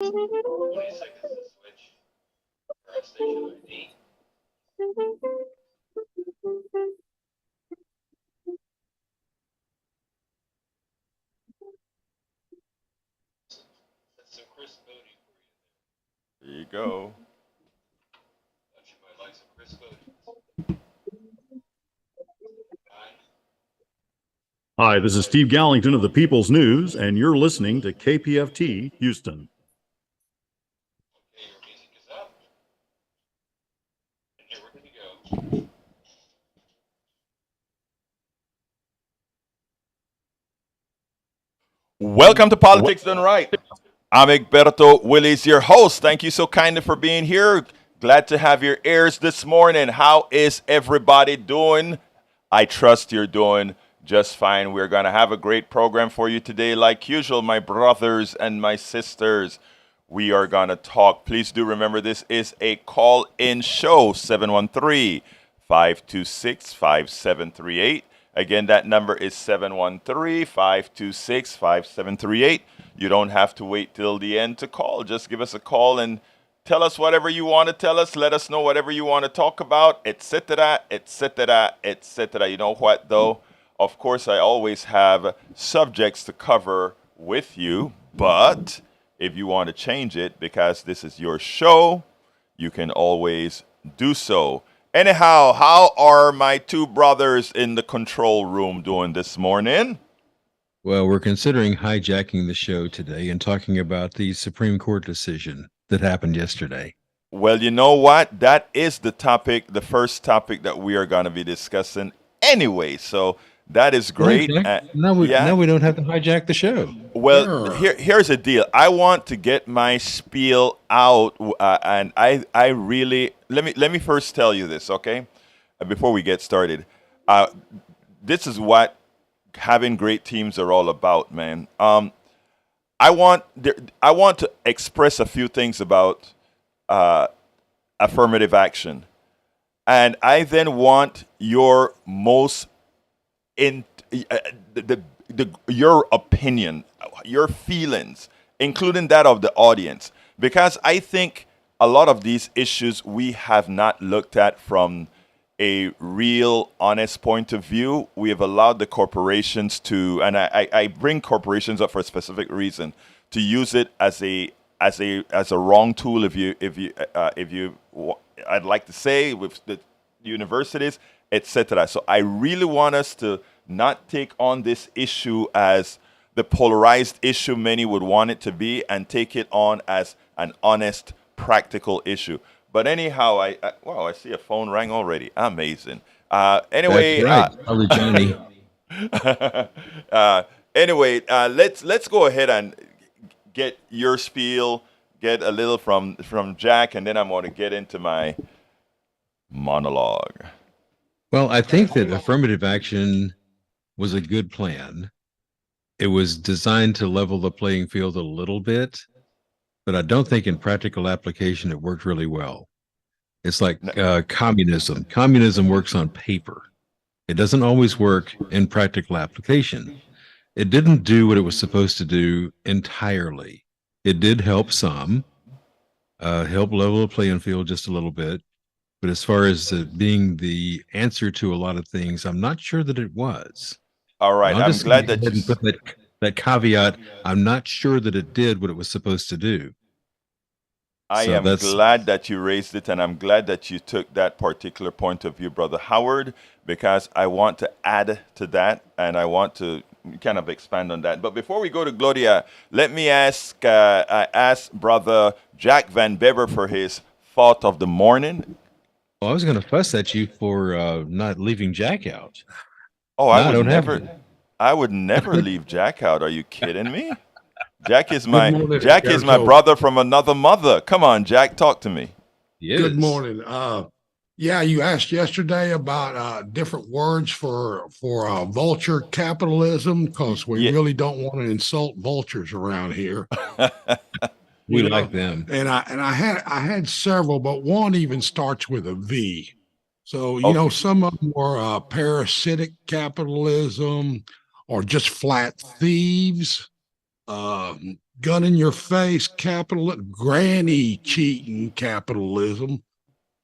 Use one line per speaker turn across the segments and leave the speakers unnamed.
20 seconds to switch current station ID. That's some Chris Moody for you.
There you go.
Thought you might like some Chris Moody.
Hi, this is Steve Gallington of the People's News, and you're listening to KPFT Houston.
Okay, your music is up. And here we're going to go.
Welcome to Politics Done Right. I'm Egberto Willis, your host. Thank you so kindly for being here. Glad to have your ears this morning. How is everybody doing? I trust you're doing just fine. We're going to have a great program for you today. Like usual, my brothers and my sisters, we are going to talk. Please do remember this is a call-in show, 713-526-5738. Again, that number is 713-526-5738. You don't have to wait till the end to call. Just give us a call and tell us whatever you want to tell us. Let us know whatever you want to talk about, etc., etc., etc. You know what, though? Of course, I always have subjects to cover with you, but if you want to change it because this is your show, you can always do so. Anyhow, how are my two brothers in the control room doing this morning?
Well, we're considering hijacking the show today and talking about the Supreme Court decision that happened yesterday.
Well, you know what? That is the topic, the first topic that we are going to be discussing anyway. So that is great.
Now we don't have to hijack the show.
Well, here's the deal. I want to get my spiel out, and I really let me first tell you this, okay? Before we get started, this is what having great teams are all about, man. I want to express a few things about affirmative action, and I then want your most your opinion, your feelings, including that of the audience, because I think a lot of these issues we have not looked at from a real, honest point of view. We have allowed the corporations to, and I bring corporations up for a specific reason, to use it as a wrong tool. I'd like to say with the universities, etc. So I really want us to not take on this issue as the polarized issue many would want it to be, and take it on as an honest, practical issue. But anyhow, I see a phone rang already. Amazing. Anyway,
that's right. Probably Johnny.
Anyway, let's go ahead and get your spiel, get a little from Jack, and then I'm going to get into my monologue.
Well, I think that affirmative action was a good plan. It was designed to level the playing field a little bit, but I don't think in practical application it worked really well. It's like communism. Communism works on paper. It doesn't always work in practical application. It didn't do what it was supposed to do entirely. It did help some, help level the playing field just a little bit. But as far as being the answer to a lot of things, I'm not sure that it was.
All right, I'm glad that you
put that caveat. I'm not sure that it did what it was supposed to do.
I am glad that you raised it, and I'm glad that you took that particular point of view, Brother Howard, because I want to add to that, and I want to kind of expand on that. But before we go to Gloria, let me ask Brother Jack Van Bever for his thought of the morning.
Well, I was going to fuss at you for not leaving Jack out.
Oh, I would never leave Jack out. Are you kidding me? Jack is my brother from another mother. Come on, Jack, talk to me.
Yes. Good morning. Yeah, you asked yesterday about different words for vulture capitalism, because we really don't want to insult vultures around here.
We like them.
And I had several, but one even starts with a V. So, some of them were parasitic capitalism or just flat thieves. gun in your face granny cheating capitalism.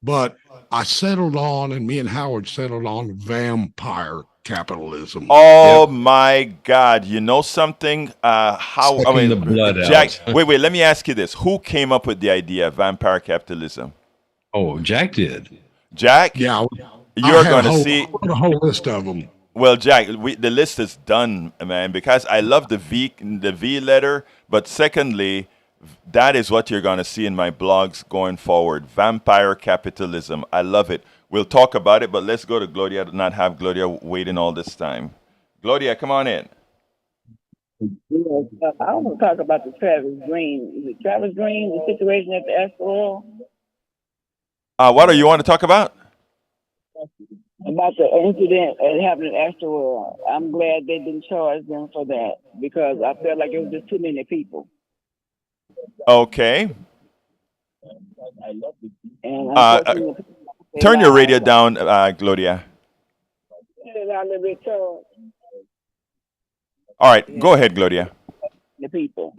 But I settled on, and me and Howard settled on vampire capitalism.
Oh my God! You know something? How? I
Sucking
mean,
the blood
Jack.
out.
Wait. Let me ask you this: who came up with the idea of vampire capitalism?
Oh, Jack did.
Jack.
Yeah, I
You're
had
gonna see.
a whole list of them.
Well, Jack, the list is done, man, because I love the V letter, but secondly, that is what you're going to see in my blogs going forward. Vampire capitalism. I love it. We'll talk about it, but let's go to Gloria, not have Gloria waiting all this time. Gloria, come on in.
I want to talk about the Travis Green. Is it Travis Green, the situation at the Astro
What do you want to talk about?
about the incident that happened at Astro? I'm glad they didn't charge them for that because I felt like it was just too many people.
Okay.
And
Turn your radio down, Gloria. All right, go ahead, Gloria.
The people.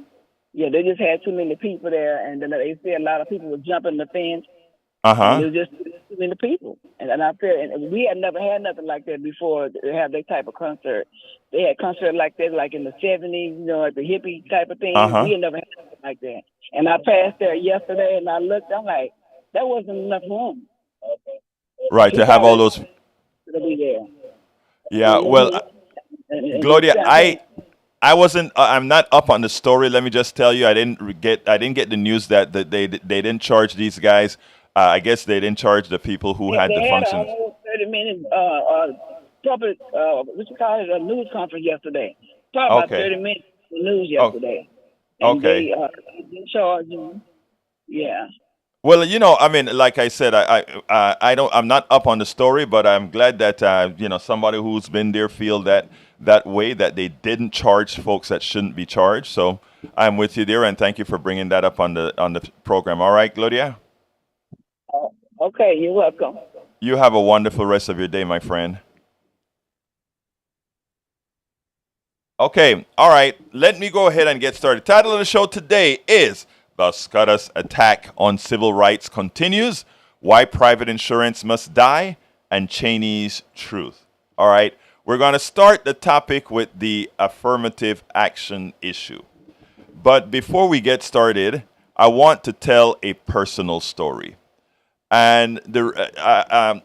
Yeah, they just had too many people there, and then they said a lot of people were jumping the fence.
Uh-huh.
It was just too many people, and I feel, and we had never had nothing like that before. To have that type of concert, they had concert like that, like in the '70s, like the hippie type of thing.
Uh-huh.
We had never had something like that. And I passed there yesterday, and I looked. I'm like, that wasn't enough room.
Right, to have all those.
To be there.
Yeah, well, Gloria, I wasn't. I'm not up on the story. Let me just tell you, I didn't get the news that they didn't charge these guys. I guess they didn't charge the people who had the functions.
They had a whole 30-minute public, what you call it, a news conference yesterday. Talking about 30 minutes of news yesterday. And
Okay.
They didn't charge them. Yeah.
Well, I mean, like I said, I'm not up on the story, but I'm glad that somebody who's been there feel that way, that they didn't charge folks that shouldn't be charged. So I'm with you there, and thank you for bringing that up on the program. All right, Gloria.
Okay, you're welcome.
You have a wonderful rest of your day, my friend. Okay, all right. Let me go ahead and get started. Title of the show today is "The SCOTUS Attack on Civil Rights Continues: Why Private Insurance Must Die and Cheney's Truth." All right, we're going to start the topic with the affirmative action issue. But before we get started, I want to tell a personal story. And I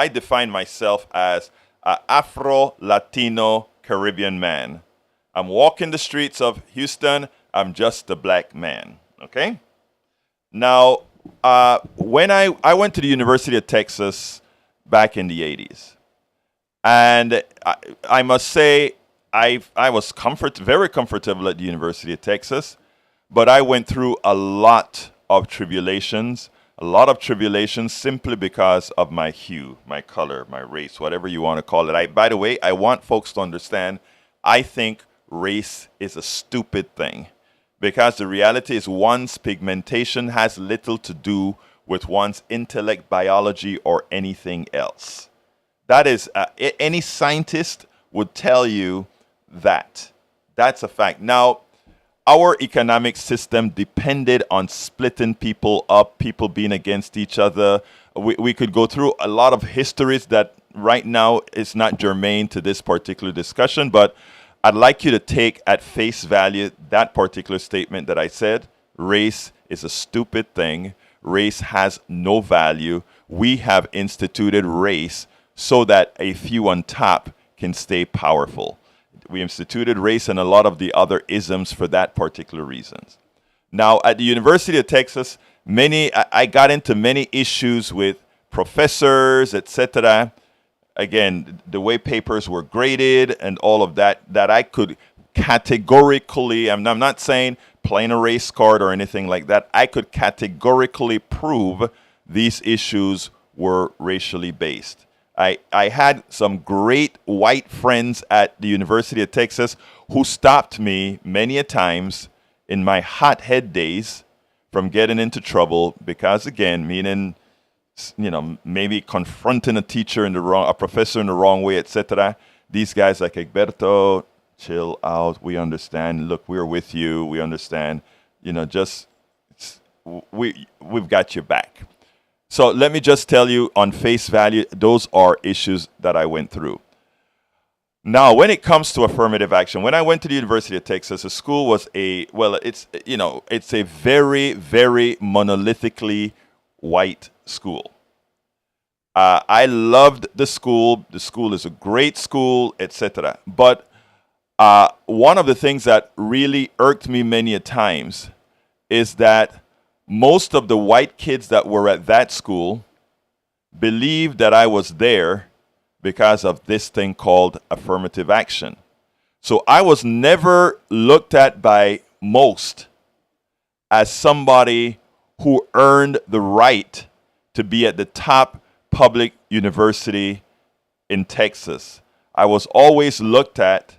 define myself as an Afro-Latino Caribbean man. I'm walking the streets of Houston. I'm just a black man. Okay. Now, when I went to the University of Texas back in the 80s, and I must say I was very comfortable at the University of Texas, but I went through a lot of tribulations simply because of my hue, my color, my race, whatever you want to call it. By the way, I want folks to understand, I think race is a stupid thing, because the reality is one's pigmentation has little to do with one's intellect, biology, or anything else. That is, any scientist would tell you that. That's a fact. Now, our economic system depended on splitting people up, people being against each other. We could go through a lot of histories that right now is not germane to this particular discussion, but I'd like you to take at face value that particular statement that I said. Race is a stupid thing. Race has no value. We have instituted race so that a few on top can stay powerful. We instituted race and a lot of the other isms for that particular reasons. Now, at the University of Texas, I got into many issues with professors, etc. Again, the way papers were graded and all of that I could categorically, I'm not saying playing a race card or anything like that, I could categorically prove these issues were racially based. I had some great white friends at the University of Texas who stopped me many a times in my hothead days from getting into trouble because, again, meaning, maybe confronting a professor in the wrong way, etc. These guys like Egberto, chill out. We understand. Look, we're with you. We understand. You know, just we've got your back. So let me just tell you on face value, those are issues that I went through. Now, when it comes to affirmative action, when I went to the University of Texas, the school was it's a very, very monolithically white school. I loved the school. The school is a great school, etc. But one of the things that really irked me many a times is that most of the white kids that were at that school believed that I was there because of this thing called affirmative action. So I was never looked at by most as somebody who earned the right to be at the top public university in Texas. I was always looked at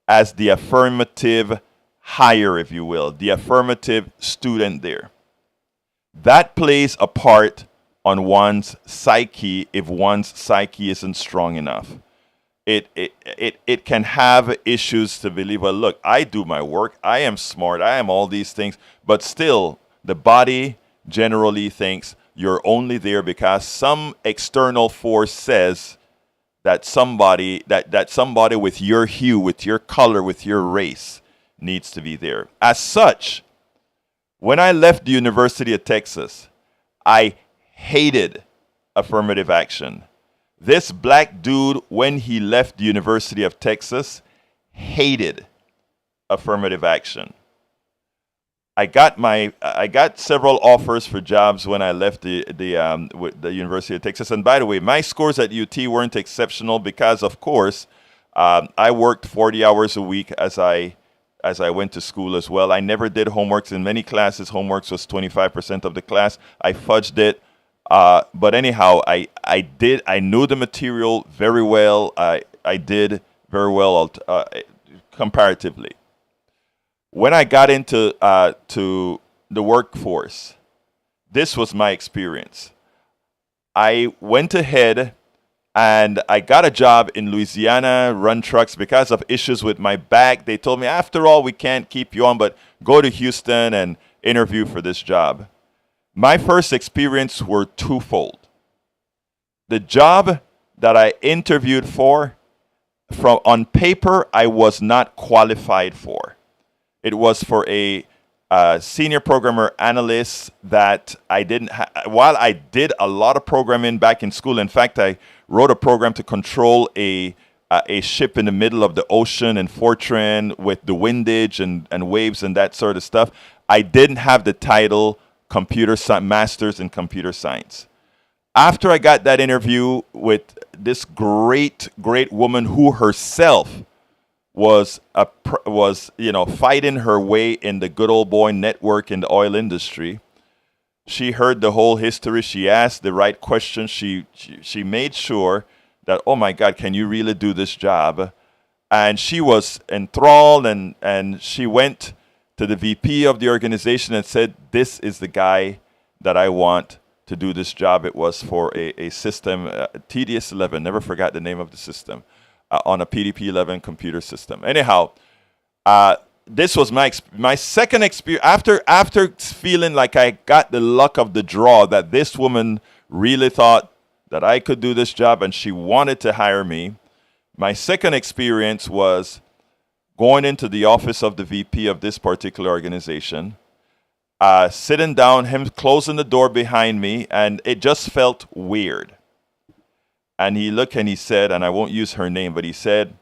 as the affirmative hire, if you will, the affirmative student there. That plays a part on one's psyche if one's psyche isn't strong enough. It can have issues to believe, well, look, I do my work, I am smart, I am all these things, but still the body generally thinks you're only there because some external force says that somebody with your hue, with your color, with your race needs to be there. As such, when I left the University of Texas, I hated affirmative action. This black dude, when he left the University of Texas, hated affirmative action. I got several offers for jobs when I left the University of Texas. And by the way, my scores at UT weren't exceptional because, of course, I worked 40 hours a week as I went to school as well. I never did homeworks in many classes. Homeworks was 25% of the class. I fudged it. But anyhow, I knew the material very well. I did very well comparatively. When I got into to the workforce, this was my experience. I went ahead and I got a job in Louisiana, run trucks. Because of issues with my back, they told me, after all, we can't keep you on, but go to Houston and interview for this job. My first experience were twofold. The job that I interviewed for, on paper, I was not qualified for. It was for a senior programmer analyst that I didn't while I did a lot of programming back in school. In fact, I wrote a program to control a ship in the middle of the ocean in Fortran with the windage and waves and that sort of stuff. I didn't have the title Master's in Computer Science. After I got that interview with this great woman who herself was fighting her way in the good old boy network in the oil industry. She heard the whole history. She asked the right questions. She made sure that, oh my God, can you really do this job? And she was enthralled, and she went to the VP of the organization and said, this is the guy that I want to do this job. It was for a system, TDS-11, never forgot the name of the system. On a PDP-11 computer system. Anyhow, this was my second experience. After feeling like I got the luck of the draw, that this woman really thought that I could do this job and she wanted to hire me, my second experience was going into the office of the VP of this particular organization, sitting down, him closing the door behind me, and it just felt weird. And he looked and he said, and I won't use her name, but he said,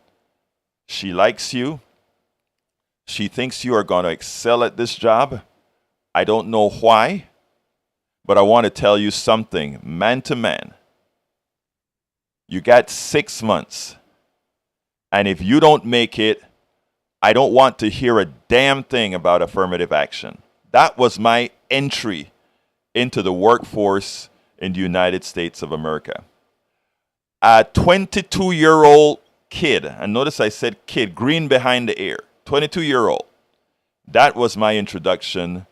she likes you. She thinks you are going to excel at this job. I don't know why, but I want to tell you something, man to man. You got 6 months. And if you don't make it, I don't want to hear a damn thing about affirmative action. That was my entry into the workforce in the United States of America. A 22-year-old kid, and notice I said kid, green behind the ear, 22-year-old. That was my introduction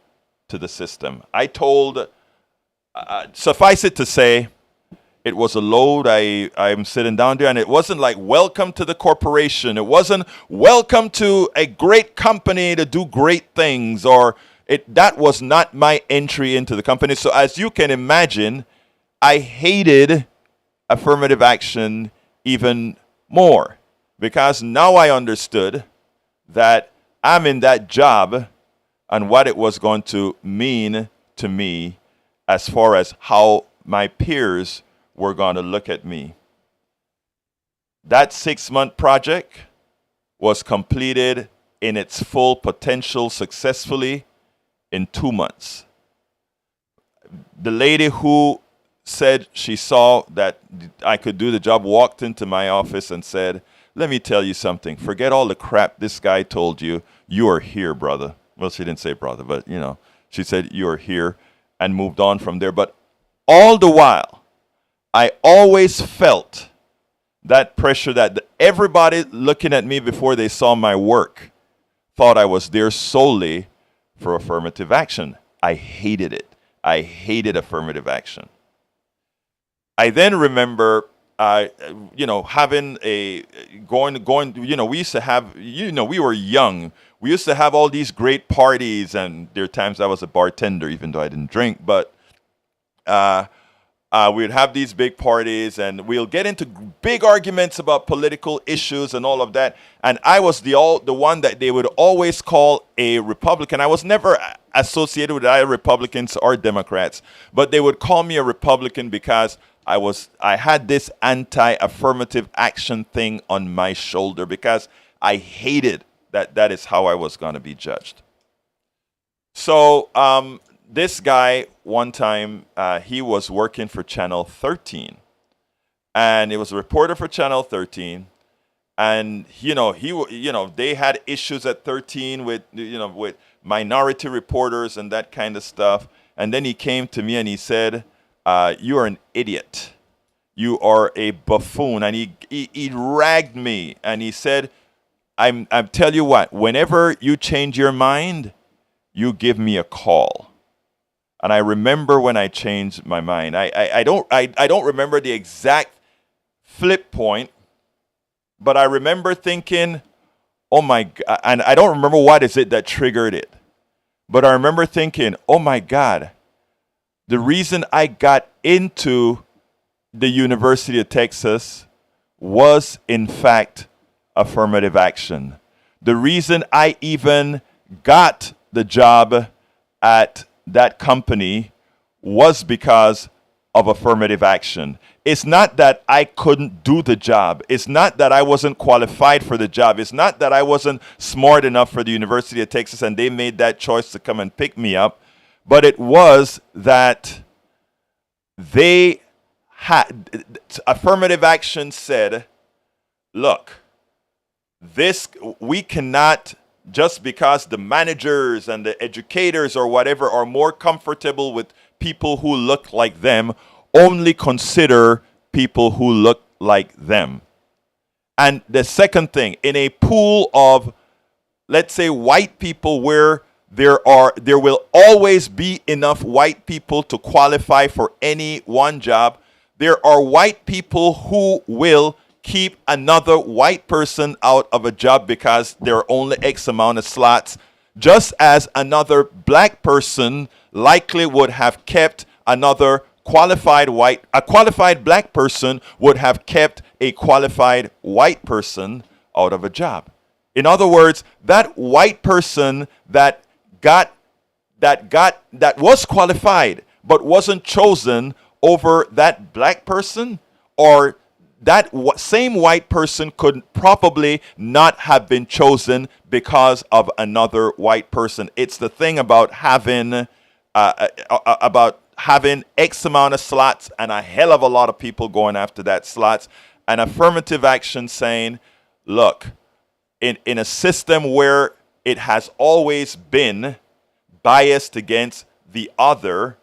to the system. I told, suffice it to say, It was a load. I'm sitting down there, and it wasn't like welcome to the corporation. It wasn't welcome to a great company to do great things, or that was not my entry into the company. So as you can imagine, I hated affirmative action even more, because now I understood that I'm in that job and what it was going to mean to me as far as how my peers were going to look at me. That 6-month project was completed in its full potential successfully in 2 months. The lady who said she saw that I could do the job walked into my office and said, "Let me tell you something. Forget all the crap this guy told you. You are here, brother." Well, she didn't say brother, but she said, "You are here," and moved on from there. But all the while, I always felt that pressure that everybody looking at me before they saw my work thought I was there solely for affirmative action. I hated it. I hated affirmative action. I then remember, having we used to have, we were young. We used to have all these great parties, and there are times I was a bartender, even though I didn't drink, but we'd have these big parties, and we'll get into big arguments about political issues and all of that. And I was the one that they would always call a Republican. I was never associated with either Republicans or Democrats, but they would call me a Republican because I had this anti-affirmative action thing on my shoulder, because I hated that is how I was going to be judged. So this guy, one time, he was working for Channel 13, and he was a reporter for Channel 13, and they had issues at 13 with with minority reporters and that kind of stuff. And then he came to me and he said, "You are an idiot. You are a buffoon." And he ragged me, and he said, I'm tell you what, whenever you change your mind, you give me a call." And I remember when I changed my mind. I don't remember the exact flip point, but I remember thinking, oh my God, and I don't remember what is it that triggered it, but I remember thinking, oh my God, the reason I got into the University of Texas was in fact affirmative action. The reason I even got the job at that company was because of affirmative action. It's not that I couldn't do the job. It's not that I wasn't qualified for the job. It's not that I wasn't smart enough for the University of Texas and they made that choice to come and pick me up. But it was that they had, affirmative action said, look, we cannot, just because the managers and the educators or whatever are more comfortable with people who look like them, only consider people who look like them. And the second thing, in a pool of, let's say, white people where there will always be enough white people to qualify for any one job, there are white people who will keep another white person out of a job because there are only X amount of slots, just as another black person likely would have kept a qualified black person would have kept a qualified white person out of a job. In other words, that white person that was qualified but wasn't chosen over that black person, or that same white person could probably not have been chosen because of another white person. It's the thing about having X amount of slots and a hell of a lot of people going after that slots, and affirmative action saying, look, in a system where it has always been biased against the other,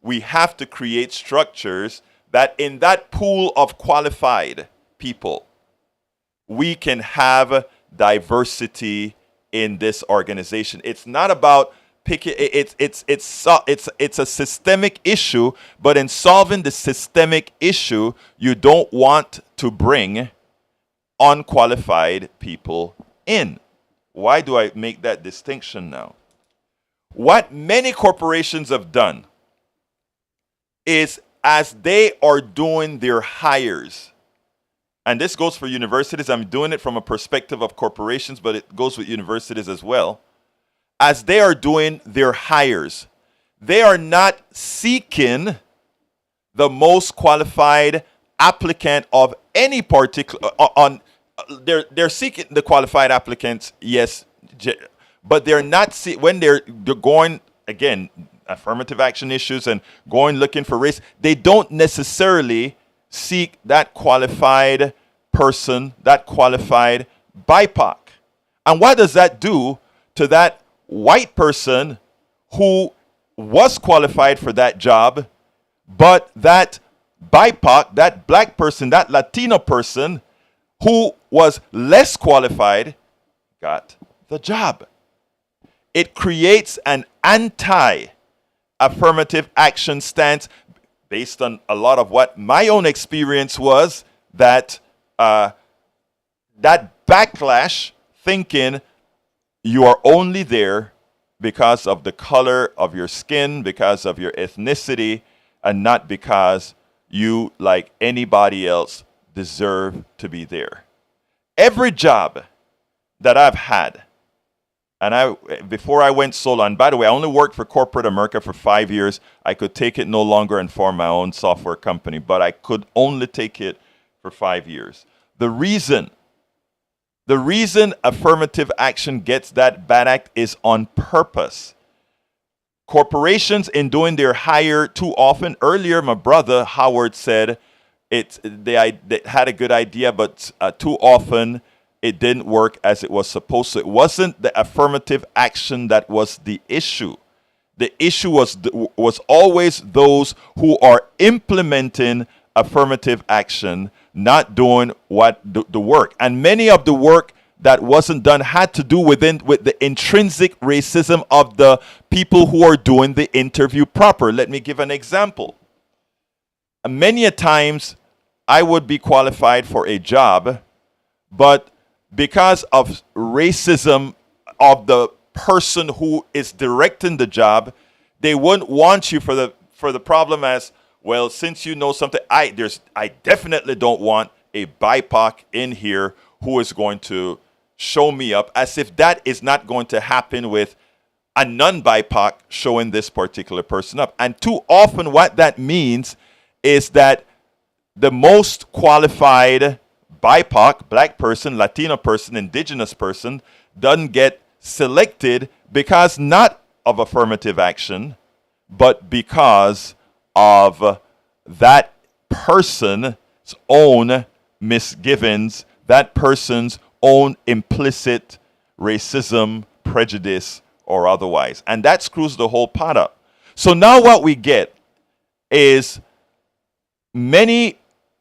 we have to create structures that in that pool of qualified people, we can have diversity in this organization. It's not about pick it. It's a systemic issue, but in solving the systemic issue, you don't want to bring unqualified people in. Why do I make that distinction now? What many corporations have done is, as they are doing their hires, and this goes for universities, I'm doing it from a perspective of corporations, but it goes with universities as well. As they are doing their hires, they are not seeking the most qualified applicant of any particular they're seeking the qualified applicants, yes, but they're not when they're going, again, affirmative action issues and going looking for race, they don't necessarily seek that qualified person, that qualified BIPOC. And what does that do to that white person who was qualified for that job, but that BIPOC, that black person, that Latino person who was less qualified got the job? It creates an anti-affirmative action stance based on a lot of what my own experience was, that that backlash, thinking you are only there because of the color of your skin, because of your ethnicity, and not because you, like anybody else, deserve to be there. Every job that I've had, and before I went solo, and by the way, I only worked for corporate America for 5 years. I could take it no longer and form my own software company, but I could only take it for 5 years. The reason affirmative action gets that bad act is on purpose. Corporations, in doing their hire too often, earlier my brother Howard said they had a good idea, but too often it didn't work as it was supposed to. It wasn't the affirmative action that was the issue. The issue was always those who are implementing affirmative action, not doing what the work. And many of the work that wasn't done had to do with the intrinsic racism of the people who are doing the interview proper. Let me give an example. Many a times I would be qualified for a job, but because of racism of the person who is directing the job, they wouldn't want you for the problem as, well, since you know something, I definitely don't want a BIPOC in here who is going to show me up, as if that is not going to happen with a non-BIPOC showing this particular person up. And too often what that means is that the most qualified BIPOC, black person, Latino person, indigenous person, doesn't get selected because not of affirmative action, but because of that person's own misgivings, that person's own implicit racism, prejudice, or otherwise. And that screws the whole pot up. So now what we get is many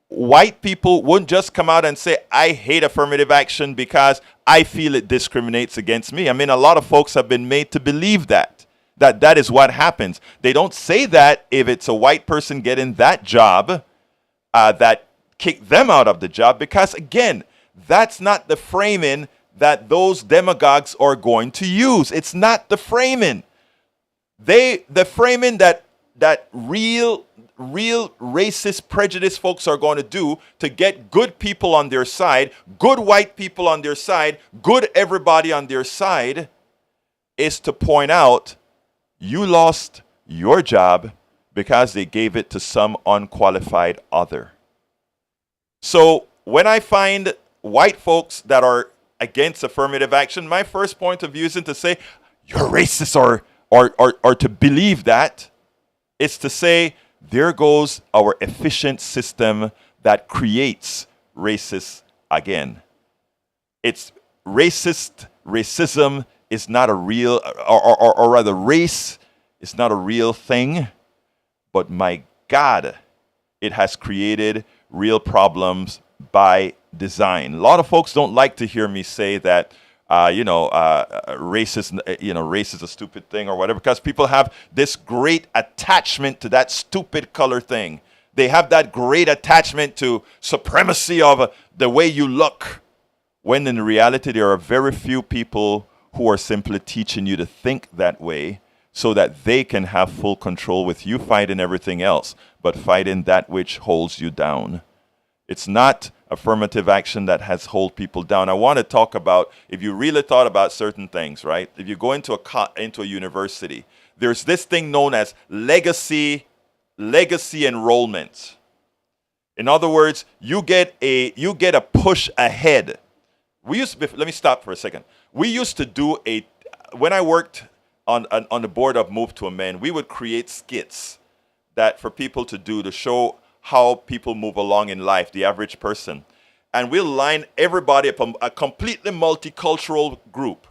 white people wouldn't just come out and say, I hate affirmative action because I feel it discriminates against me. I mean, a lot of folks have been made to believe that is what happens. They don't say that if it's a white person getting that job, that kick them out of the job, because again, that's not the framing that those demagogues are going to use. It's not the framing. The framing that real racist prejudice folks are going to do to get good people on their side, good white people on their side, good everybody on their side, is to point out you lost your job because they gave it to some unqualified other. So when I find white folks that are against affirmative action, my first point of view isn't to say you're racist or to believe that. It's to say, there goes our efficient system that creates racists again. It's racism is not a real, or rather race is not a real thing, but my God, it has created real problems by design. A lot of folks don't like to hear me say that race is a stupid thing or whatever, because people have this great attachment to that stupid color thing. They have that great attachment to supremacy of the way you look, when in reality there are very few people who are simply teaching you to think that way so that they can have full control, with you fighting everything else, but fighting that which holds you down. It's not affirmative action that has hold people down. I want to talk about, if you really thought about certain things, right? If you go into a university, there's this thing known as legacy enrollment. In other words, you get a push ahead. Let me stop for a second. We used to do when I worked on the board of Move to Amend, we would create skits that for people to do to show how people move along in life, the average person. And we'll line everybody up, a completely multicultural group.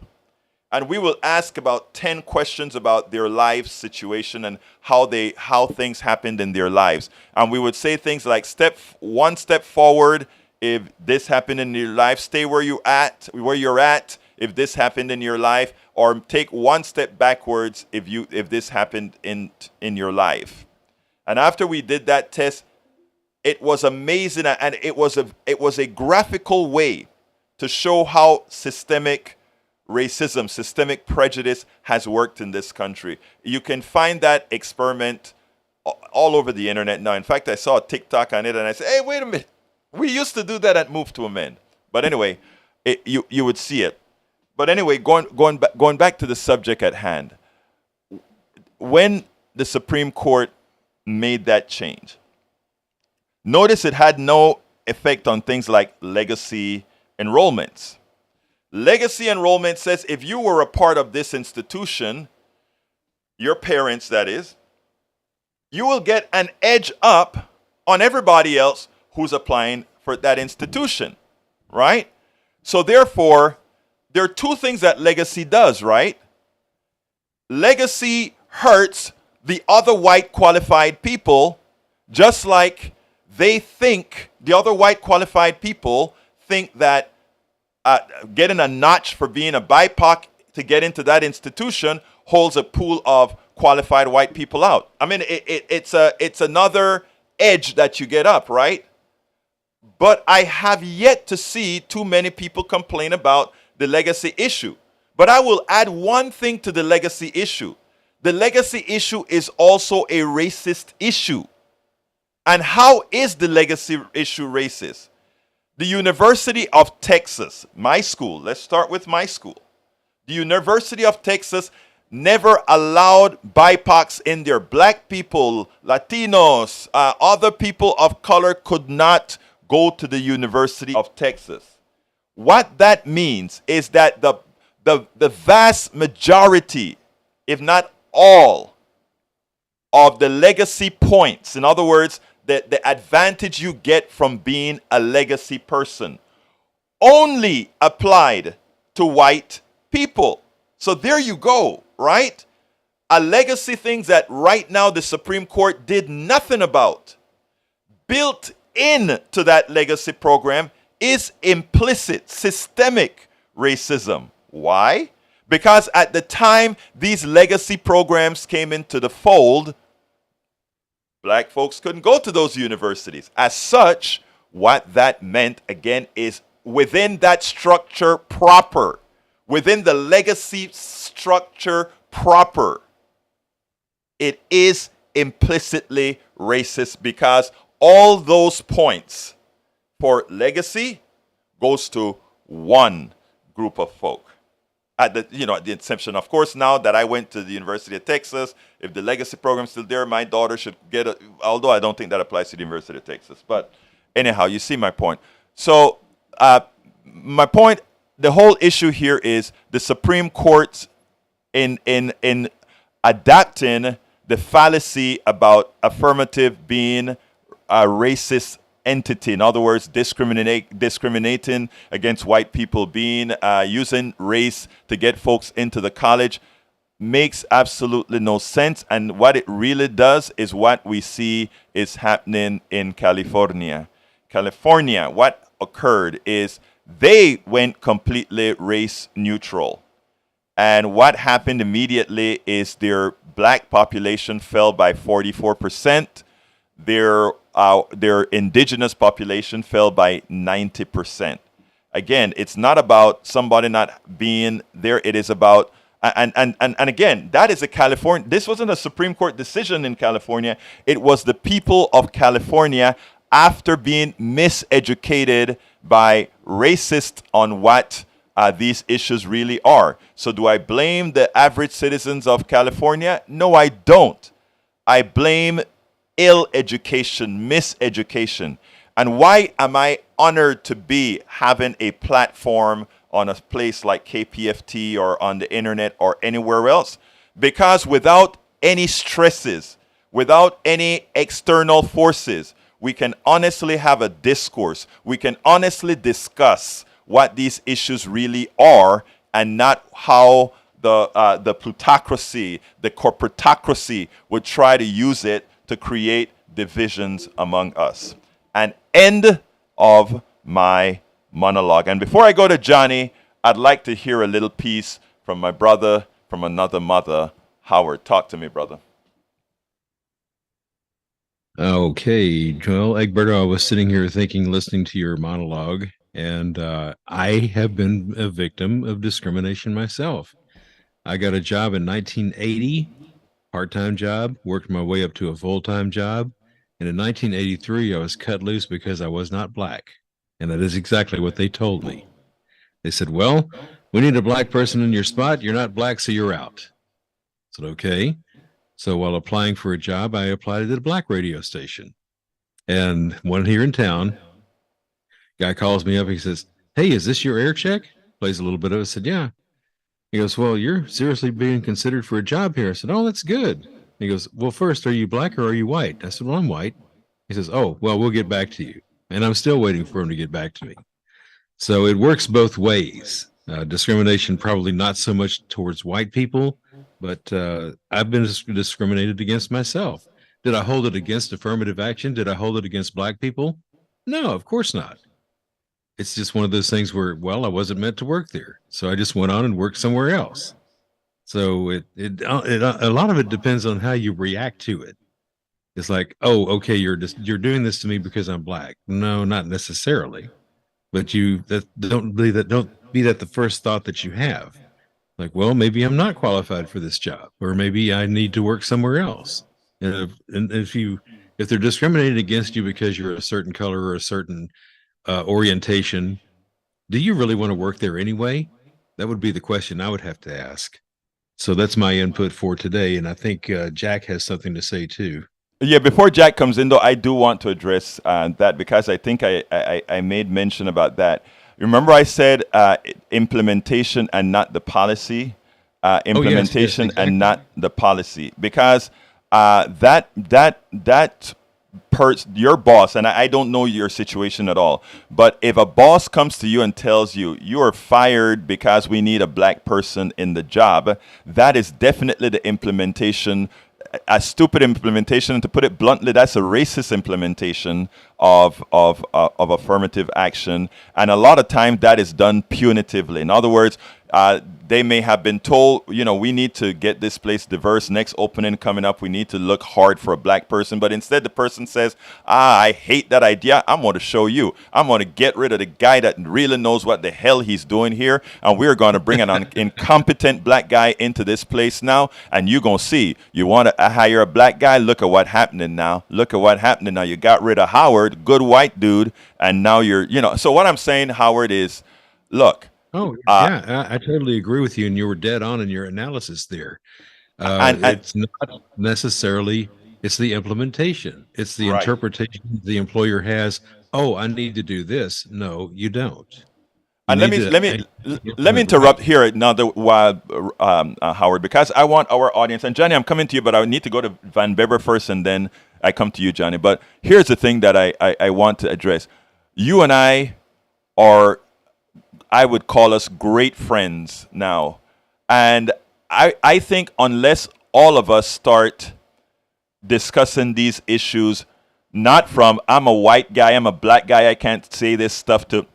And we will ask about 10 questions about their life situation and how things happened in their lives. And we would say things like, one step forward if this happened in your life, stay where you're at if this happened in your life, or take one step backwards if this happened in your life. And after we did that test, it was amazing, and it was a graphical way to show how systemic racism, systemic prejudice has worked in this country. You can find that experiment all over the internet now. In fact, I saw a TikTok on it, and I said, hey, wait a minute. We used to do that at Move to Amend. But anyway, you would see it. But anyway, going back to the subject at hand. When the Supreme Court made that change, notice it had no effect on things like legacy enrollments. Legacy enrollment says if you were a part of this institution, your parents, that is, you will get an edge up on everybody else who's applying for that institution, right? So therefore, there are two things that legacy does, right? Legacy hurts the other white qualified people, just like the other white qualified people think that getting a notch for being a BIPOC to get into that institution holds a pool of qualified white people out. I mean, it's another edge that you get up, right? But I have yet to see too many people complain about the legacy issue. But I will add one thing to the legacy issue. The legacy issue is also a racist issue. And how is the legacy issue racist? The University of Texas, my school, let's start with my school. The University of Texas never allowed BIPOCs in there. Black people, Latinos, other people of color could not go to the University of Texas. What that means is that the vast majority, if not all, of the legacy points, in other words, the advantage you get from being a legacy person, only applied to white people. So there you go, right? A legacy thing that right now the Supreme Court did nothing about. Built into that legacy program is implicit, systemic racism. Why? Because at the time these legacy programs came into the fold, black folks couldn't go to those universities. As such, what that meant, again, is within that structure proper, within the legacy structure proper, it is implicitly racist, because all those points for legacy goes to one group of folk. At the inception, of course, now that I went to the University of Texas, if the legacy program's still there, my daughter should get it, although I don't think that applies to the University of Texas. But anyhow, you see my point. So my point, the whole issue here is the Supreme Court in adapting the fallacy about affirmative being a racist entity. In other words, discriminating against white people, using race to get folks into the college, makes absolutely no sense. And what it really does is what we see is happening in California. What occurred is They went completely race neutral. And what happened immediately is their black population fell by 44%. Their indigenous population fell by 90%. Again, it's not about somebody not being there. It is about, and again, that is a California, this wasn't a Supreme Court decision in California. It was the people of California after being miseducated by racists on what these issues really are. So do I blame the average citizens of California? No, I don't. I blame ill education, miseducation. And why am I honored to be having a platform on a place like KPFT or on the internet or anywhere else? Because without any stresses, without any external forces, we can honestly have a discourse. We can honestly discuss what these issues really are, and not how the plutocracy, the corporatocracy would try to use it to create divisions among us. An end of my monologue. And before I go to Johnny, I'd like to hear a little piece from my brother from another mother. Howard, talk to me, brother.
Okay, Joel Egberto, I was sitting here thinking, listening to your monologue, and I have been a victim of discrimination myself. I got a job in 1980, part-time job, worked my way up to a full-time job. And in 1983, I was cut loose because I was not black. And that is exactly what they told me. They said, well, we need a black person in your spot. You're not black, so you're out. I said, okay. So while applying for a job, I applied at a black radio station. And one here in town, guy calls me up. He says, hey, is this your air check? Plays a little bit of it. I said, yeah. He goes, well, you're seriously being considered for a job here. I said, oh, that's good. He goes, well, first, are you black or are you white? I said, well, I'm white. He says, oh, well, we'll get back to you. And I'm still waiting for him to get back to me. So it works both ways. Discrimination, probably not so much towards white people, but I've been discriminated against myself. Did I hold it against affirmative action? Did I hold it against black people? No, of course not. It's just one of those things where, well, I wasn't meant to work there. So I just went on and worked somewhere else. So a lot of it depends on how you react to it. It's like, oh, okay, you're doing this to me because I'm black. No, not necessarily. But don't be that the first thought that you have. Like, well, maybe I'm not qualified for this job, or maybe I need to work somewhere else. And if they're discriminating against you because you're a certain color or a certain orientation, do you really want to work there anyway? That would be the question I would have to ask. So that's my input for today, and I think Jack has something to say too.
Yeah, before Jack comes in, though, I do want to address that, because I think I made mention about that. Remember, I said implementation and not the policy. Implementation
exactly.
and not the policy, because your boss, and I don't know your situation at all, but if a boss comes to you and tells you you are fired because we need a black person in the job, that is definitely the implementation, a stupid implementation, and to put it bluntly, that's a racist implementation of affirmative action, and a lot of times that is done punitively. In other words, they may have been told, we need to get this place diverse. Next opening coming up, we need to look hard for a black person. But instead, the person says, I hate that idea. I'm going to show you. I'm going to get rid of the guy that really knows what the hell he's doing here. And we're going to bring an incompetent black guy into this place now. And you're going to see. You want to hire a black guy? Look at what's happening now. Look at what's happening now. You got rid of Howard, good white dude. And now so what I'm saying, Howard, is, look.
Oh, yeah, I totally agree with you, and you were dead on in your analysis there. It's not necessarily, it's the implementation. It's the interpretation the employer has. Oh, I need to do this. No, you don't.
And let me interrupt here another while, Howard, because I want our audience, and Johnny, I'm coming to you, but I need to go to Van Beber first, and then I come to you, Johnny. But here's the thing that I want to address. You and I would call us great friends now. And I think unless all of us start discussing these issues, not from, I'm a white guy, I'm a black guy, I can't say this stuff to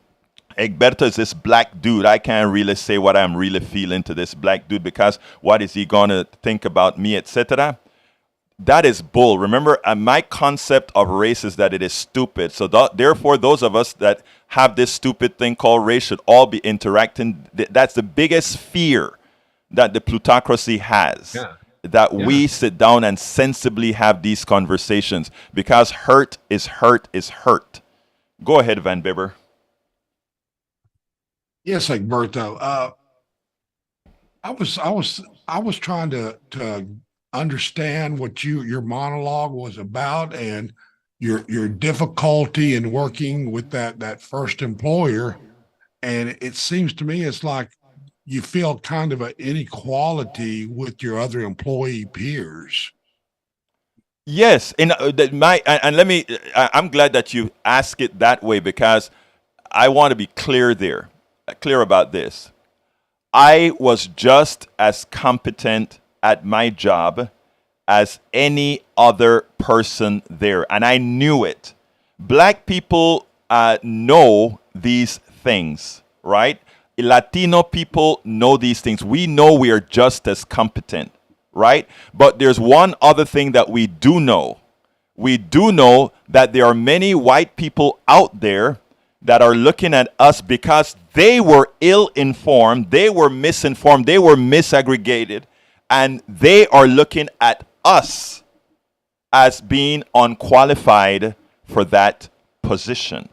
Egberto is this black dude. I can't really say what I'm really feeling to this black dude because what is he going to think about me, etc. That is bull. Remember, my concept of race is that it is stupid. So therefore, those of us that have this stupid thing called race should all be interacting. That's the biggest fear that the plutocracy has.
Yeah.
That we sit down and sensibly have these conversations because hurt is hurt is hurt. Go ahead, Van Bibber.
Yes, Egberto. I was trying to understand what your monologue was about and your difficulty in working with that first employer. And it seems to me it's like you feel kind of an inequality with your other employee peers.
Yes, and let me. I'm glad that you ask it that way because I want to be clear about this. I was just as competent at my job as any other person there, and I knew it. Black people know these things, right? Latino people know these things. We know we are just as competent, right? But there's one other thing that we do know. We do know that there are many white people out there that are looking at us because they were ill-informed, they were misinformed, they were misaggregated, and they are looking at us as being unqualified for that position.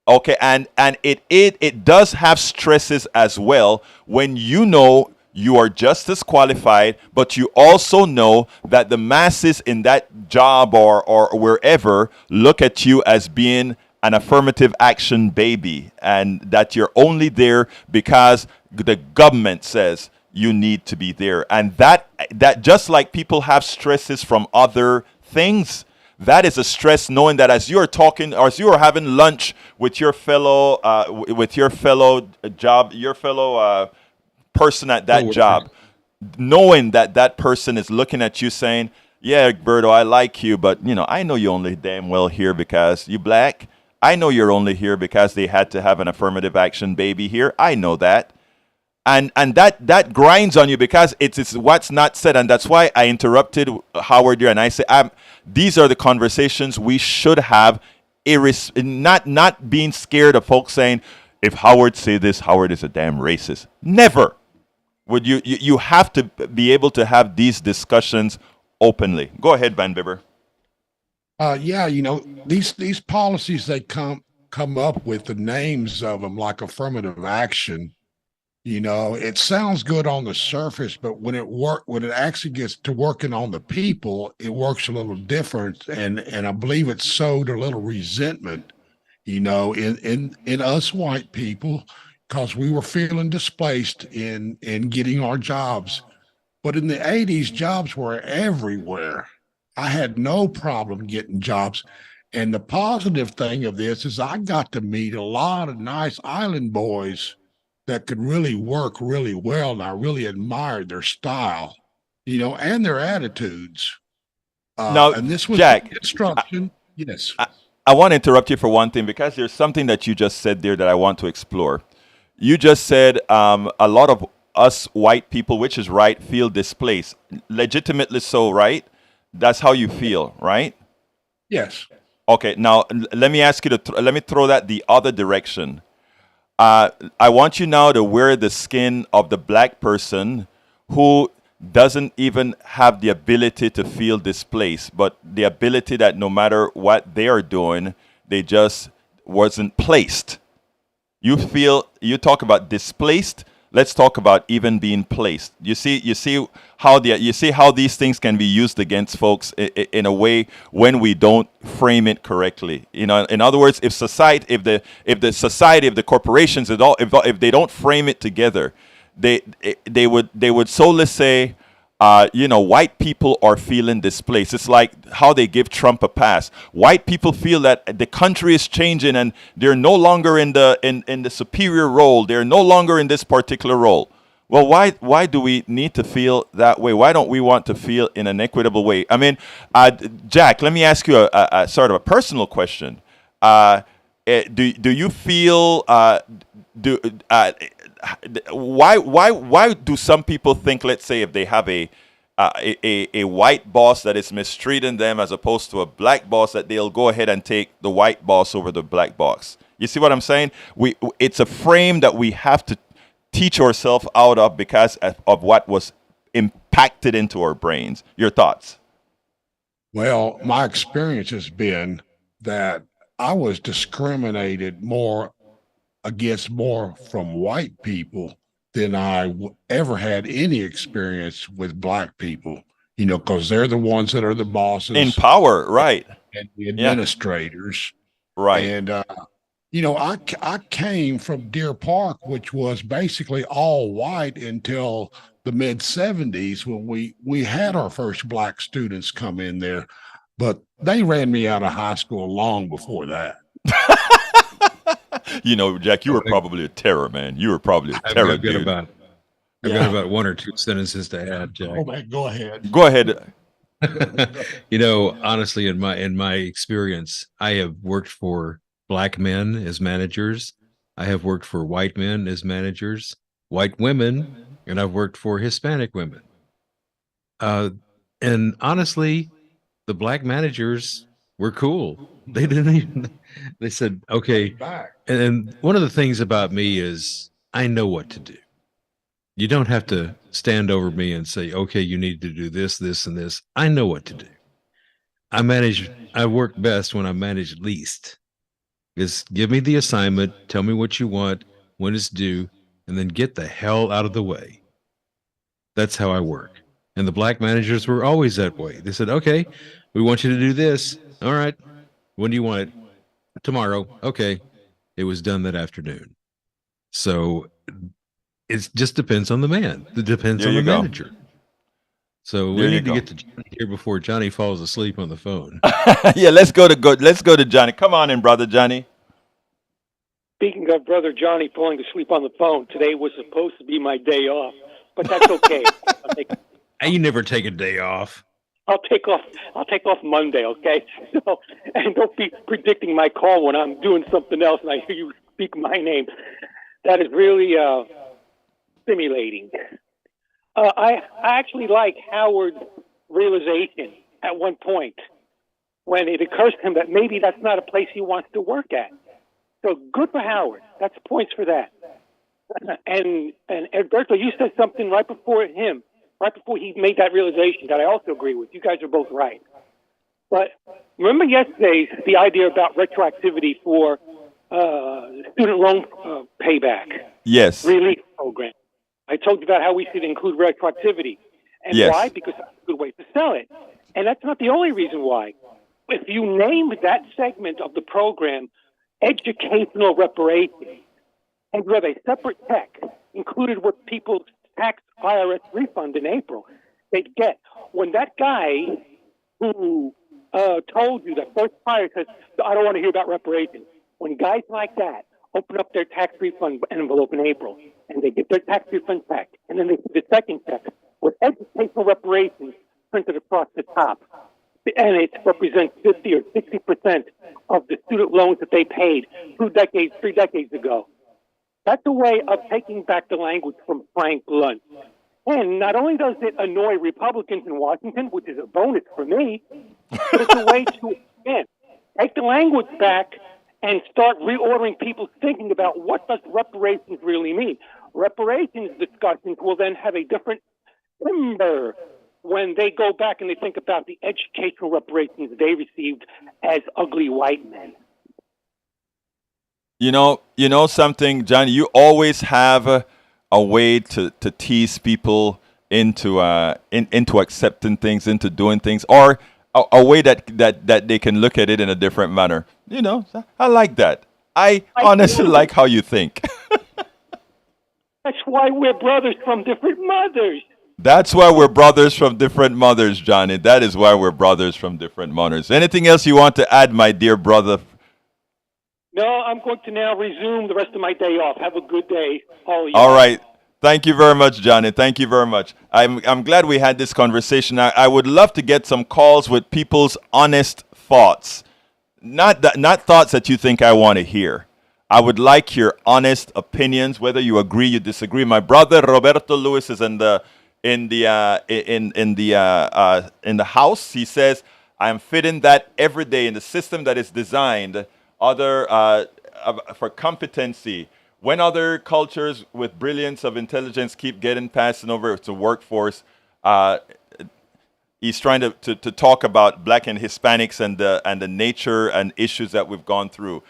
Okay, and it does have stresses as well when you know you are just as qualified, but you also know that the masses in that job or wherever look at you as being an affirmative action baby and that you're only there because the government says you need to be there. And that just like people have stresses from other things, that is a stress knowing that as you're talking or as you are having lunch with your fellow person at that job, knowing that person is looking at you saying, yeah, Berto, I like you, but I know you only damn well here because you black. I know you're only here because they had to have an affirmative action baby here. I know that. And that grinds on you because it's what's not said. And that's why I interrupted Howard here and I say, these are the conversations we should have, not being scared of folks saying, if Howard say this, Howard is a damn racist. Never. Would you have to be able to have these discussions openly. Go ahead, Van Bibber.
Yeah, these policies they come up with the names of them like affirmative action. It sounds good on the surface, but when it actually gets to working on the people, it works a little different. And I believe it sowed a little resentment, in us white people, because we were feeling displaced in getting our jobs. But in the 80s, jobs were everywhere. I had no problem getting jobs. And the positive thing of this is I got to meet a lot of nice island boys that could really work really well. And I really admired their style, and their attitudes.
Now,
and this was
Jack,
instruction. Yes.
I want to interrupt you for one thing because there's something that you just said there that I want to explore. You just said a lot of us white people, which is right, feel displaced. Legitimately so, right? That's how you feel, right?
Yes.
Okay, now let me ask you let me throw that the other direction. I want you now to wear the skin of the black person who doesn't even have the ability to feel displaced, but the ability that no matter what they are doing, they just wasn't placed. You talk about displaced. Let's talk about even being placed. You see how these things can be used against folks in a way when we don't frame it correctly. In other words, if the corporations at all, if they don't frame it together, they would solely say, white people are feeling displaced. It's like how they give Trump a pass. White people feel that the country is changing and they're no longer in the superior role. They're no longer in this particular role. Well, why do we need to feel that way? Why don't we want to feel in an equitable way? I mean, Jack, let me ask you a sort of a personal question. do you feel do why do some people think, let's say, if they have a white boss that is mistreating them as opposed to a black boss, that they'll go ahead and take the white boss over the black boss? You see what I'm saying? It's a frame that we have to teach ourselves out of because of what was impacted into our brains. Your thoughts?
Well, my experience has been that I was discriminated more from white people than ever had any experience with black people, because they're the ones that are the bosses
In power, right.
and the administrators.
Right.
And, I came from Deer Park, which was basically all white until the mid 70s when we had our first black students come in there, but they ran me out of high school long before that.
Jack, you were probably a terror, man. You were probably a terror, dude.
I've got about one or two sentences to add, Jack.
Oh man, go ahead.
Go ahead.
Honestly, in my experience, I have worked for black men as managers. I have worked for white men as managers, white women, and I've worked for Hispanic women. And honestly, the black managers were cool. They didn't even, they said, okay. And one of the things about me is I know what to do. You don't have to stand over me and say, okay, you need to do this, this, and this. I know what to do. I work best when I manage least. Just give me the assignment, tell me what you want, when it's due, and then get the hell out of the way. That's how I work. And the black managers were always that way. They said, okay, we want you to do this. All right. When do you want it? Tomorrow. Okay. It was done that afternoon. So it just depends on the man. It depends on the manager. So we need to get to Johnny here before Johnny falls asleep on the phone.
Yeah, let's go to Johnny. Come on in, brother Johnny.
Speaking of brother Johnny falling asleep on the phone, today was supposed to be my day off, but that's okay.
You never take a day off.
I'll take off Monday, okay? So, and don't be predicting my call when I'm doing something else and I hear you speak my name. That is really stimulating. I actually like Howard's realization at one point when it occurs to him that maybe that's not a place he wants to work at. So good for Howard. That's points for that. And Alberto, you said something right before he made that realization that I also agree with. You guys are both right. But remember the idea about retroactivity for student loan payback.
Yes.
Relief program. I told you about how we should include retroactivity. And
yes.
Why? Because that's a good way to sell it. And that's not the only reason why. If you name that segment of the program educational reparations, and you have a separate check included with people's tax IRS refund in April, they'd get. When that guy who told you that first fire says, I don't want to hear about reparations, when guys like that open up their tax refund envelope in April, and they get their tax refund check, and then they see the second check with educational reparations printed across the top, and it represents 50 or 60% of the student loans that they paid 2 decades, 3 decades ago. That's a way of taking back the language from Frank Luntz. And not only does it annoy Republicans in Washington, which is a bonus for me, but it's a way to, again, take the language back and start reordering people's thinking about what does reparations really mean. Reparations discussions will then have a different timbre when they go back and they think about the educational reparations they received as ugly white men.
You know something, Johnny, you always have a way to tease people into accepting things, into doing things, or a way that they can look at it in a different manner. I like that. I honestly like how you think.
That's why we're brothers from different mothers.
That's why we're brothers from different mothers, Johnny. That is why we're brothers from different mothers. Anything else you want to add, my dear brother?
No, I'm going to now resume the rest of my day off. Have a good day, all of you.
All right. Thank you very much, Johnny. Thank you very much. I'm glad we had this conversation. I would love to get some calls with people's honest thoughts. not thoughts that you think I want to hear. I would like your honest opinions, whether you agree, you disagree. My brother Roberto Lewis is in the house. He says I am fitting that every day in the system that is designed for competency. When other cultures with brilliance of intelligence keep getting passing over to workforce, he's trying to talk about black and Hispanics and the nature and issues that we've gone through.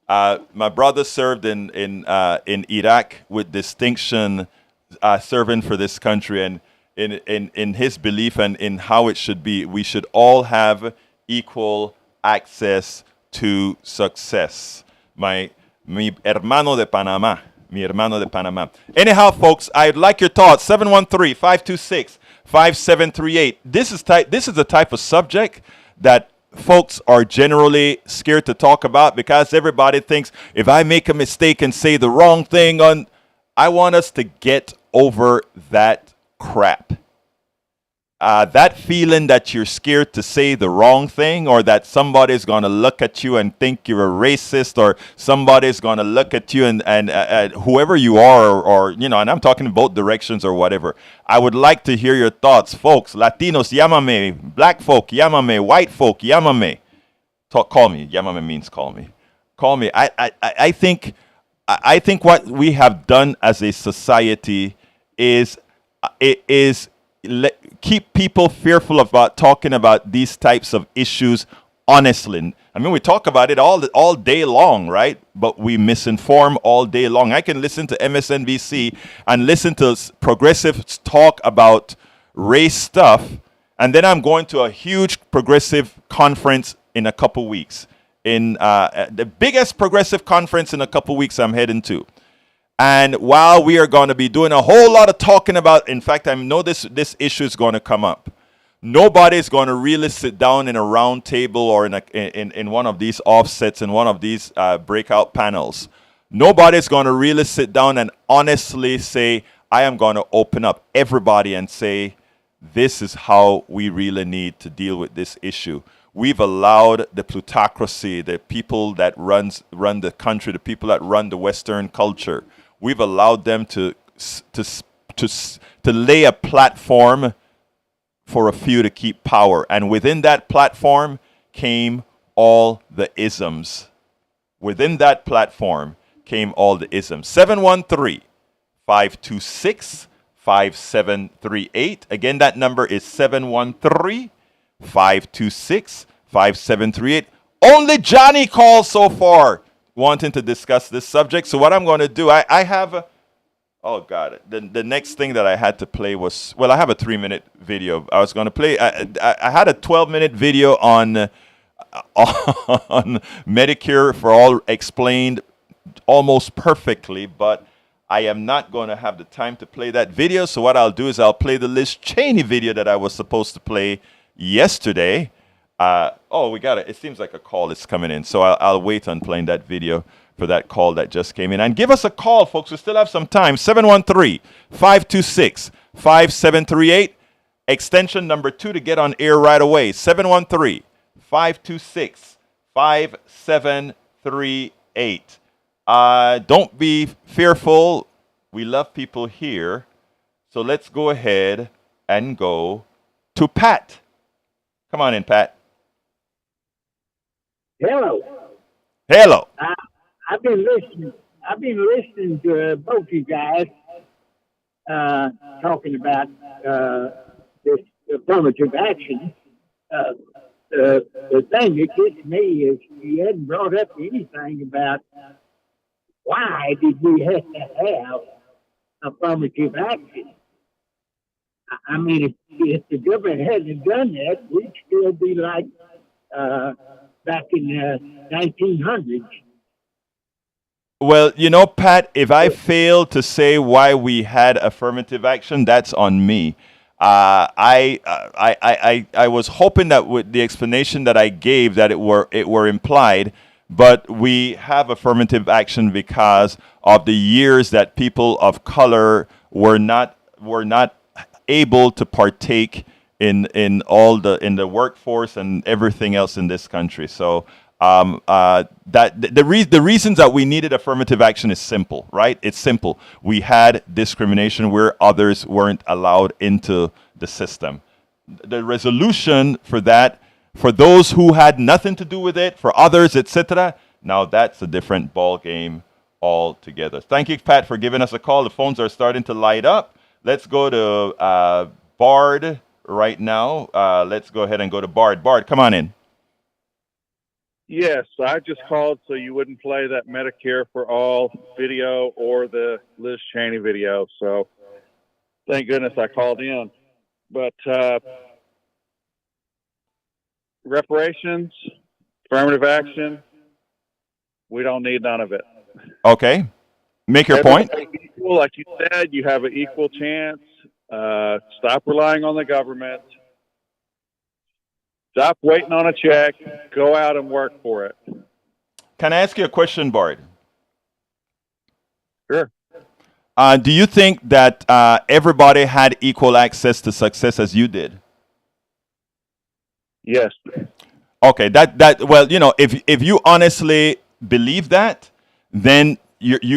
My brother served in Iraq with distinction, serving for this country, and in his belief and in how it should be, we should all have equal access to success. Mi hermano de Panama. Mi hermano de Panama. Anyhow, folks, I'd like your thoughts. 713-526-5738. This is the type of subject that folks are generally scared to talk about because everybody thinks if I make a mistake and say the wrong thing I want us to get over that crap. That feeling that you're scared to say the wrong thing, or that somebody's going to look at you and think you're a racist, or somebody's going to look at you and whoever you are, or and I'm talking in both directions or whatever. I would like to hear your thoughts, folks. Latinos, llámame. Black folk, llámame. White folk, llámame. Call me. Llámame means call me. Call me. I think what we have done as a society is keep people fearful about talking about these types of issues honestly. I mean, we talk about it all day long, right? But we misinform all day long. I can listen to MSNBC and listen to progressives talk about race stuff, and then I'm going to a huge progressive conference in a couple weeks. In the biggest progressive conference in a couple weeks I'm heading to. And while we are going to be doing a whole lot of talking about, in fact, I know this issue is going to come up. Nobody's going to really sit down in a round table or in one of these offsets, in one of these breakout panels. Nobody's going to really sit down and honestly say, I am going to open up everybody and say, this is how we really need to deal with this issue. We've allowed the plutocracy, the people that run the country, the people that run the Western culture, we've allowed them to lay a platform for a few to keep power. And within that platform came all the isms. Within that platform came all the isms. 713-526-5738. Again, that number is 713-526-5738. Only Johnny called so far wanting to discuss this subject. So what I'm going to do, I have oh God, the next thing that I had to play was, well, I have a 3-minute video. I was going to play, I had a 12-minute video on Medicare for All explained almost perfectly, but I am not going to have the time to play that video. So what I'll do is I'll play the Liz Cheney video that I was supposed to play yesterday. We got it. It seems like a call is coming in. So I'll wait on playing that video for that call that just came in. And give us a call, folks. We still have some time. 713-526-5738. Extension number 2 to get on air right away. 713-526-5738. Don't be fearful. We love people here. So let's go ahead and go to Pat. Come on in, Pat.
Hello.
Hello.
I've been listening to both you guys talking about this affirmative action. The thing that gets me is you hadn't brought up anything about why did we have to have affirmative action. I mean, if the government hadn't done that, we'd still be like back in the 1900s.
Well, Pat, if I fail to say why we had affirmative action, that's on me. I was hoping that with the explanation that I gave that it were implied, but we have affirmative action because of the years that people of color were not able to partake in the workforce and everything else in this country. So The reasons that we needed affirmative action is simple, right? It's simple. We had discrimination where others weren't allowed into the system. The resolution for that, for those who had nothing to do with it, for others, etc. Now that's a different ball game altogether. Thank you, Pat, for giving us a call. The phones are starting to light up. Let's go to Bard right now. Let's go ahead and go to Bard. Bard, come on in.
Yes, I just called so you wouldn't play that Medicare for All video or the Liz Cheney video. So thank goodness I called in. But reparations, affirmative action, we don't need none of it.
Okay. Make your point.
Equal, like you said, you have an equal chance. Stop relying on the government. Stop waiting on a check. Go out and work for it.
Can I ask you a question, Bard?
Sure.
Do you think that everybody had equal access to success as you did?
Yes.
Okay. Well, you know, if you honestly believe that, then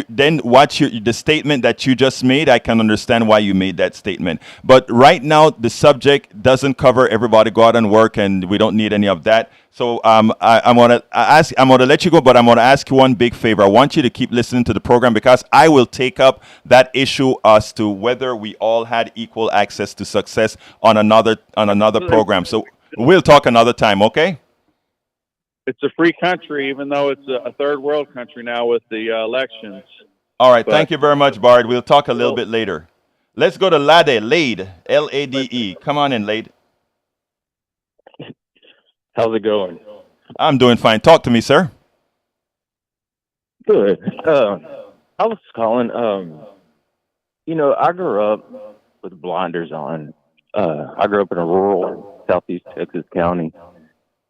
then the statement that you just made, I can understand why you made that statement. But right now, the subject doesn't cover everybody go out and work, and we don't need any of that. So I'm gonna let you go, but I'm gonna ask you one big favor. I want you to keep listening to the program because I will take up that issue as to whether we all had equal access to success on another program. So we'll talk another time, okay?
It's a free country, even though it's a third world country now with the elections.
All right. Thank you very much, Bard. We'll talk a little bit later. Let's go to Lade, L-A-D-E. Come on in, Lade.
How's it going?
I'm doing fine. Talk to me, sir.
Good. I was calling. You know, I grew up with blinders on. I grew up in a rural southeast Texas county,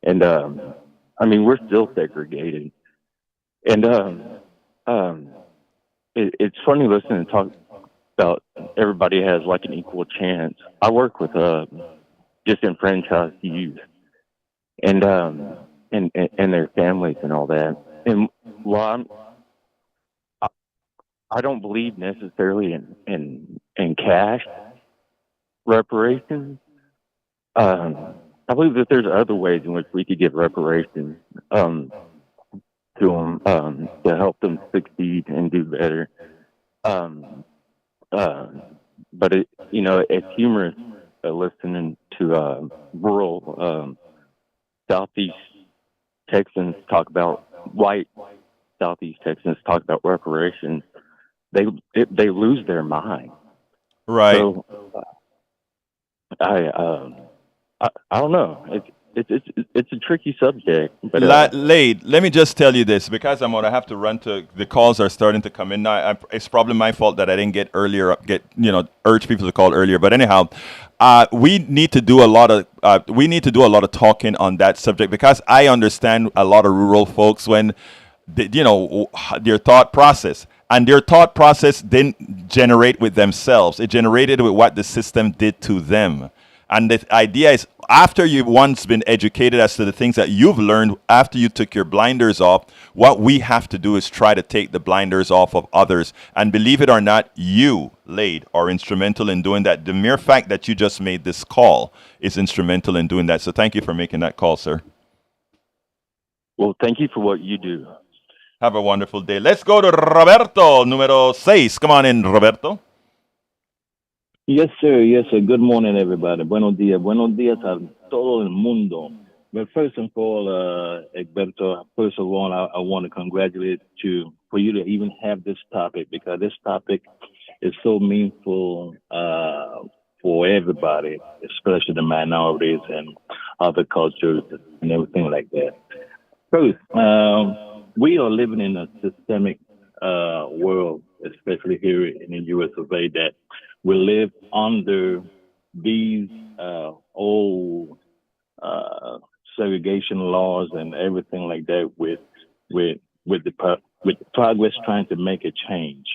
and I mean, we're still segregated. And it's funny listening to talk about everybody has like an equal chance. I work with disenfranchised youth and their families and all that. And while I don't believe necessarily in cash reparations, I believe that there's other ways in which we could give reparations to them to help them succeed and do better. But it's humorous listening to rural Southeast Texans talk about white Southeast Texans talk about reparations. They lose their mind.
Right.
So I don't know. It's a tricky subject. But
Lade, let me just tell you this because I'm gonna have to run to the calls are starting to come in now. It's probably my fault that I didn't urge people to call earlier. But anyhow, we need to do a lot of talking on that subject because I understand a lot of rural folks when their thought process. And their thought process didn't generate with themselves. It generated with what the system did to them. And the idea is after you've once been educated as to the things that you've learned after you took your blinders off, what we have to do is try to take the blinders off of others. And believe it or not, you, Lade, are instrumental in doing that. The mere fact that you just made this call is instrumental in doing that. So thank you for making that call, sir.
Well, thank you for what you do.
Have a wonderful day. Let's go to Roberto, número 6. Come on in, Roberto.
Yes, sir. Yes, sir. Good morning, everybody. Buenos días. Buenos días a todo el mundo. But first and foremost, Egberto, first of all, I want to congratulate you for you to even have this topic because this topic is so meaningful for everybody, especially the minorities and other cultures and everything like that. First, we are living in a systemic world, especially here in the U.S. of A, that we live under these old segregation laws and everything like that with the progress trying to make a change.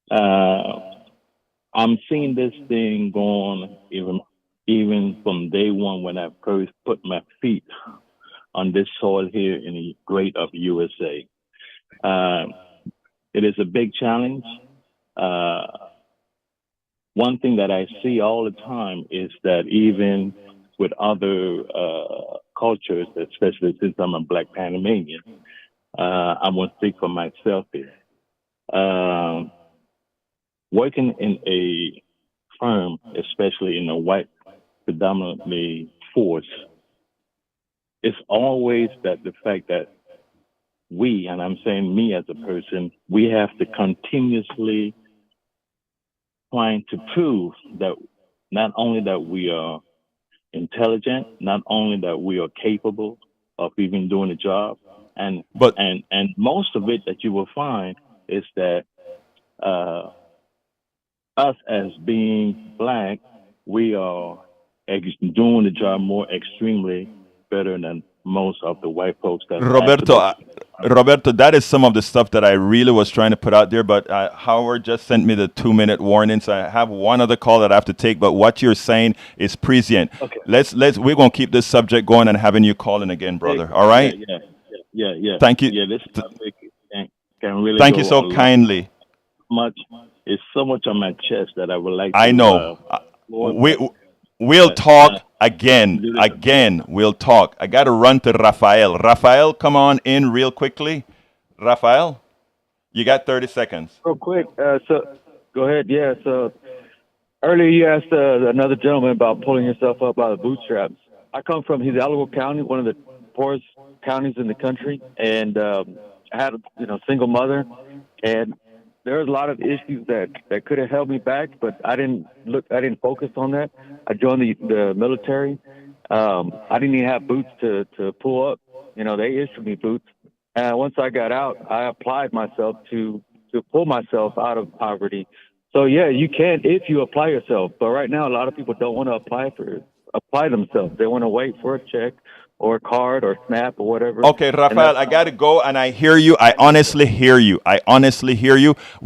I'm seeing this thing going even from day one when I first put my feet on this soil here in the great of USA. It is a big challenge. One thing that I see all the time is that even with other cultures, especially since I'm a Black Panamanian, I'm going to speak for myself here. Working in a firm, especially in a white predominantly force, it's always that the fact that we, and I'm saying me as a person, we have to continuously trying to prove that not only that we are intelligent, not only that we are capable of even doing the job, and most of it that you will find is that us as being Black, we are doing the job more extremely better than most of the white folks that
Roberto, that is some of the stuff that I really was trying to put out there, but Howard just sent me the 2-minute warning, so I have one other call that I have to take. But what you're saying is prescient. Okay. We're gonna keep this subject going and having you calling again, brother. All right?
Yeah.
Thank you.
Yeah, this topic can really.
Thank you so kindly.
It's so much on my chest that I would like.
I know. We'll talk again. We'll talk. I got to run to Rafael. Rafael, come on in real quickly. Rafael, you got 30 seconds.
Real quick. So go ahead. Yeah. So earlier you asked another gentleman about pulling yourself up by the bootstraps. I come from Hidalgo County, one of the poorest counties in the country, and I had a single mother, and there was a lot of issues that could have held me back, but I didn't focus on that. I joined the military. I didn't even have boots to pull up. They issued me boots. And once I got out, I applied myself to pull myself out of poverty. So yeah, you can if you apply yourself. But right now, a lot of people don't want to apply themselves. They want to wait for a check or a card or SNAP or whatever.
Okay, Rafael, I got to go, and I hear you. I honestly hear you. I'm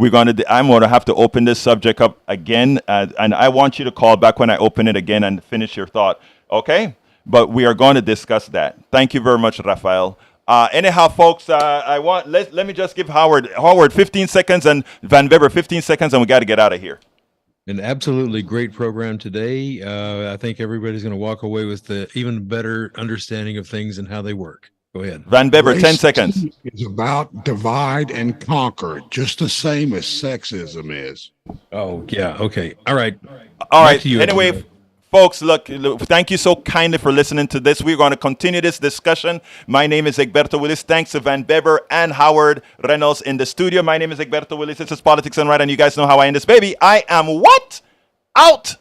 going to have to open this subject up again, and I want you to call back when I open it again and finish your thought, okay? But we are going to discuss that. Thank you very much, Rafael. Anyhow, folks, let me just give Howard 15 seconds and Van Weber 15 seconds, and we got to get out of here.
An absolutely great program today. I think everybody's going to walk away with the even better understanding of things and how they work. Go ahead.
Van Weber, 10 seconds.
It's about divide and conquer, just the same as sexism is.
Oh, yeah. Okay. All right.
Anyway, folks, look, thank you so kindly for listening to this. We're going to continue this discussion. My name is Egberto Willis. Thanks to Van Weber and Howard Reynolds in the studio. My name is Egberto Willis. This is Politics and Right, and you guys know how I end this baby. I am what? Out!